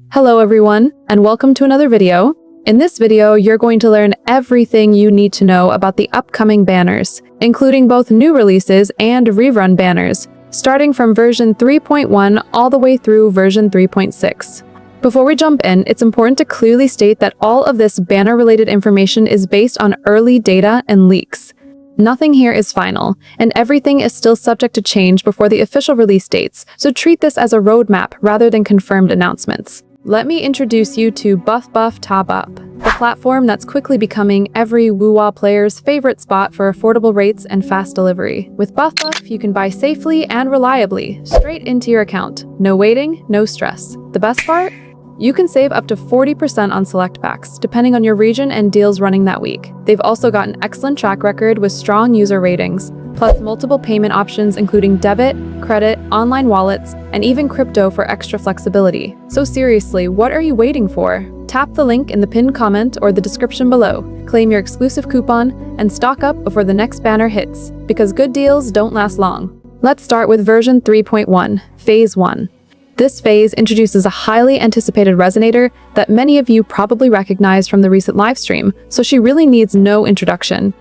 Hello everyone, and welcome to another video. In this video, you're going to learn everything you need to know about the upcoming banners, including both new releases and rerun banners, starting from version 3.1 all the way through version 3.6. Before we jump in, it's important to clearly state that all of this banner-related information is based on early data and leaks. Nothing here is final, and everything is still subject to change before the official release dates, so treat this as a roadmap rather than confirmed announcements. Let me introduce you to Buff Top Up, the platform that's quickly becoming every WuWa player's favorite spot for affordable rates and fast delivery. With Buff, you can buy safely and reliably, straight into your account. No waiting, no stress. The best part? You can save up to 40% on select packs, depending on your region and deals running that week. They've also got an excellent track record with strong user ratings, plus multiple payment options including debit, credit, online wallets, and even crypto for extra flexibility. So seriously, what are you waiting for? Tap the link in the pinned comment or the description below, claim your exclusive coupon, and stock up before the next banner hits, because good deals don't last long. Let's start with version 3.1, Phase 1. This phase introduces a highly anticipated resonator that many of you probably recognize from the recent livestream, so she really needs no introduction.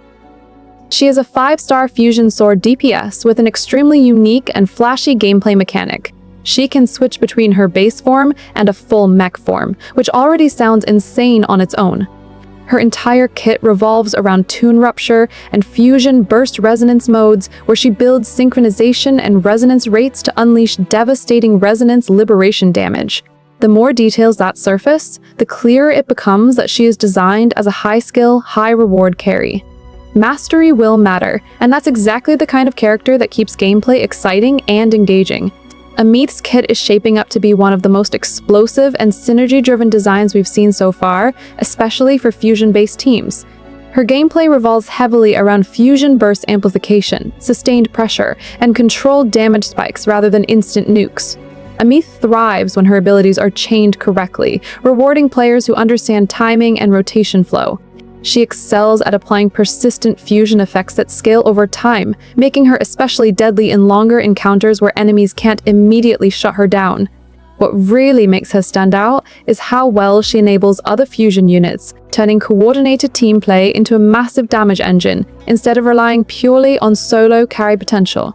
She is a 5-star fusion sword DPS with an extremely unique and flashy gameplay mechanic. She can switch between her base form and a full mech form, which already sounds insane on its own. Her entire kit revolves around Tune Rupture and Fusion Burst Resonance modes, where she builds synchronization and resonance rates to unleash devastating resonance liberation damage. The more details that surface, the clearer it becomes that she is designed as a high-skill, high-reward carry. Mastery will matter, and that's exactly the kind of character that keeps gameplay exciting and engaging. Aemeath's kit is shaping up to be one of the most explosive and synergy-driven designs we've seen so far, especially for fusion-based teams. Her gameplay revolves heavily around fusion burst amplification, sustained pressure, and controlled damage spikes rather than instant nukes. Aemeath thrives when her abilities are chained correctly, rewarding players who understand timing and rotation flow. She excels at applying persistent fusion effects that scale over time, making her especially deadly in longer encounters where enemies can't immediately shut her down. What really makes her stand out is how well she enables other fusion units, turning coordinated team play into a massive damage engine instead of relying purely on solo carry potential.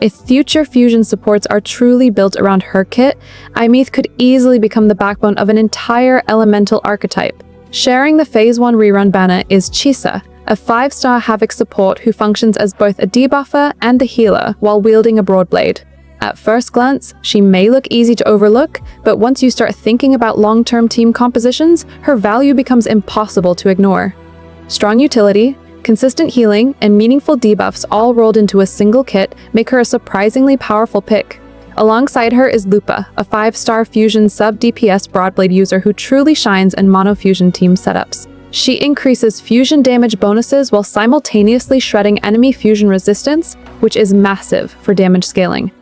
If future fusion supports are truly built around her kit, Aemeath could easily become the backbone of an entire elemental archetype. Sharing the Phase 1 rerun banner is Chisa, a 5-star Havoc support who functions as both a debuffer and a healer while wielding a broadblade. At first glance, she may look easy to overlook, but once you start thinking about long-term team compositions, her value becomes impossible to ignore. Strong utility, consistent healing, and meaningful debuffs all rolled into a single kit make her a surprisingly powerful pick. Alongside her is Lupa, a 5-star fusion sub-DPS broadblade user who truly shines in mono-fusion team setups. She increases fusion damage bonuses while simultaneously shredding enemy fusion resistance, which is massive for damage scaling.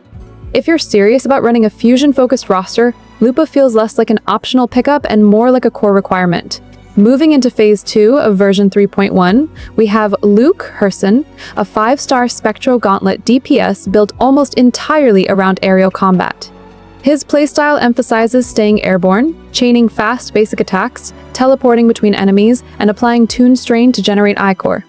If you're serious about running a fusion-focused roster, Lupa feels less like an optional pickup and more like a core requirement. Moving into Phase 2 of version 3.1, we have Luuk, a 5-star Spectro Gauntlet DPS built almost entirely around aerial combat. His playstyle emphasizes staying airborne, chaining fast basic attacks, teleporting between enemies, and applying Tune Strain to generate Ichor.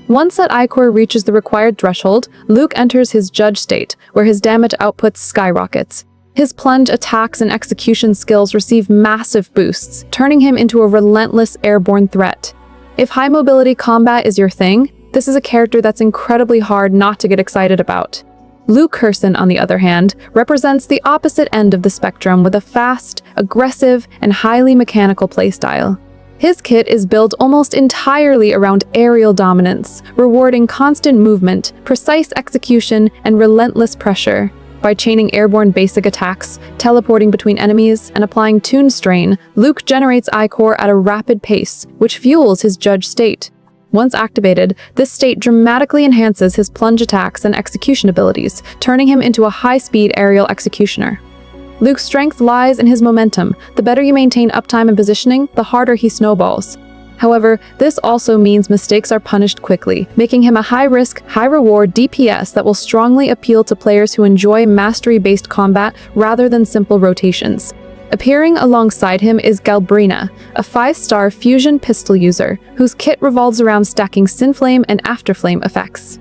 Once that Ichor reaches the required threshold, Luuk enters his Judge state, where his damage output skyrockets. His plunge attacks and execution skills receive massive boosts, turning him into a relentless airborne threat. If high mobility combat is your thing, this is a character that's incredibly hard not to get excited about. Luuk, on the other hand, represents the opposite end of the spectrum with a fast, aggressive, and highly mechanical playstyle. His kit is built almost entirely around aerial dominance, rewarding constant movement, precise execution, and relentless pressure. By chaining airborne basic attacks, teleporting between enemies, and applying Tune Strain, Luuk generates Ichor at a rapid pace, which fuels his Judge state. Once activated, this state dramatically enhances his plunge attacks and execution abilities, turning him into a high-speed aerial executioner. Luuk's strength lies in his momentum. The better you maintain uptime and positioning, the harder he snowballs. However, this also means mistakes are punished quickly, making him a high-risk, high-reward DPS that will strongly appeal to players who enjoy mastery-based combat rather than simple rotations. Appearing alongside him is Galbrina, a 5-star fusion pistol user, whose kit revolves around stacking Synflame and Afterflame effects.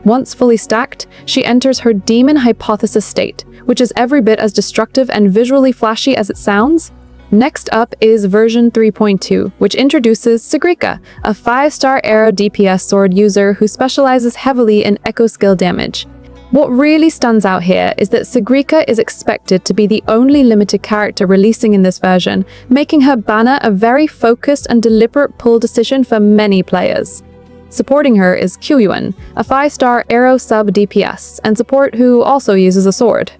Once fully stacked, she enters her Demon Hypothesis state, which is every bit as destructive and visually flashy as it sounds. Next up is version 3.2, which introduces Sigrika, a 5-star arrow DPS sword user who specializes heavily in echo skill damage. What really stands out here is that Sigrika is expected to be the only limited character releasing in this version, making her banner a very focused and deliberate pull decision for many players. Supporting her is Kyuyuan, a 5-star arrow sub DPS and support who also uses a sword.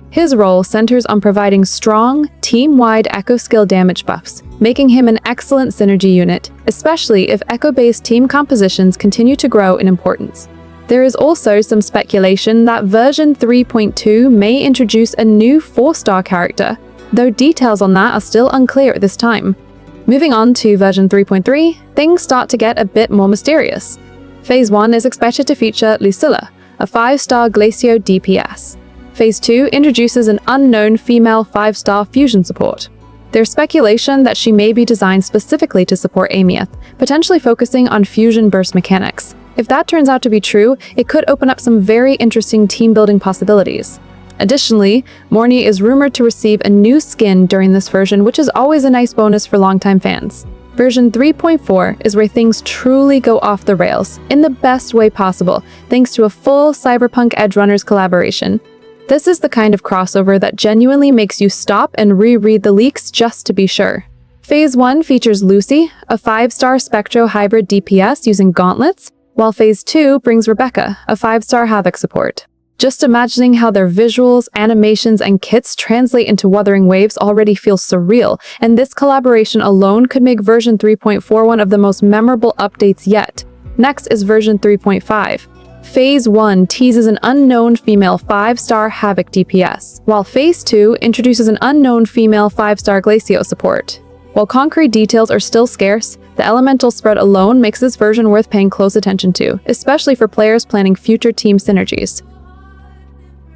His role centers on providing strong, team-wide echo skill damage buffs, making him an excellent synergy unit, especially if echo-based team compositions continue to grow in importance. There is also some speculation that version 3.2 may introduce a new 4-star character, though details on that are still unclear at this time. Moving on to version 3.3, things start to get a bit more mysterious. Phase 1 is expected to feature Lucilla, a 5-star Glacio DPS. Phase 2 introduces an unknown female 5-star fusion support. There's speculation that she may be designed specifically to support Aemeath, potentially focusing on fusion burst mechanics. If that turns out to be true, it could open up some very interesting team-building possibilities. Additionally, Mornye is rumored to receive a new skin during this version, which is always a nice bonus for longtime fans. Version 3.4 is where things truly go off the rails, in the best way possible, thanks to a full Cyberpunk Edgerunners collaboration. This is the kind of crossover that genuinely makes you stop and reread the leaks just to be sure. Phase 1 features Lucy, a 5-star Spectro hybrid DPS using gauntlets, while Phase 2 brings Rebecca, a 5-star Havoc support. Just imagining how their visuals, animations, and kits translate into Wuthering waves already feels surreal, and this collaboration alone could make version 3.4 one of the most memorable updates yet. Next is version 3.5. Phase 1 teases an unknown female 5-star Havoc DPS, while Phase 2 introduces an unknown female 5-star Glacio support. While concrete details are still scarce, the elemental spread alone makes this version worth paying close attention to, especially for players planning future team synergies.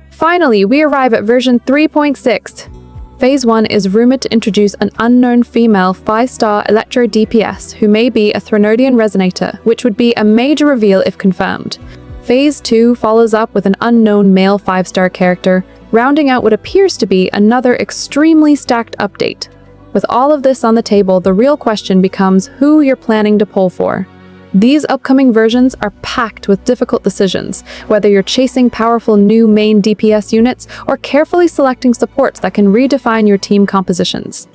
Finally, we arrive at version 3.6. Phase 1 is rumored to introduce an unknown female 5-star Electro DPS who may be a Threnodian Resonator, which would be a major reveal if confirmed. Phase 2 follows up with an unknown male 5-star character, rounding out what appears to be another extremely stacked update. With all of this on the table, the real question becomes who you're planning to pull for. These upcoming versions are packed with difficult decisions, whether you're chasing powerful new main DPS units or carefully selecting supports that can redefine your team compositions.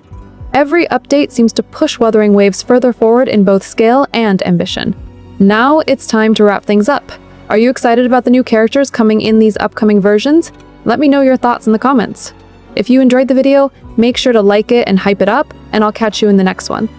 Every update seems to push Wuthering waves further forward in both scale and ambition. Now it's time to wrap things up. Are you excited about the new characters coming in these upcoming versions? Let me know your thoughts in the comments. If you enjoyed the video, make sure to like it and hype it up, and I'll catch you in the next one.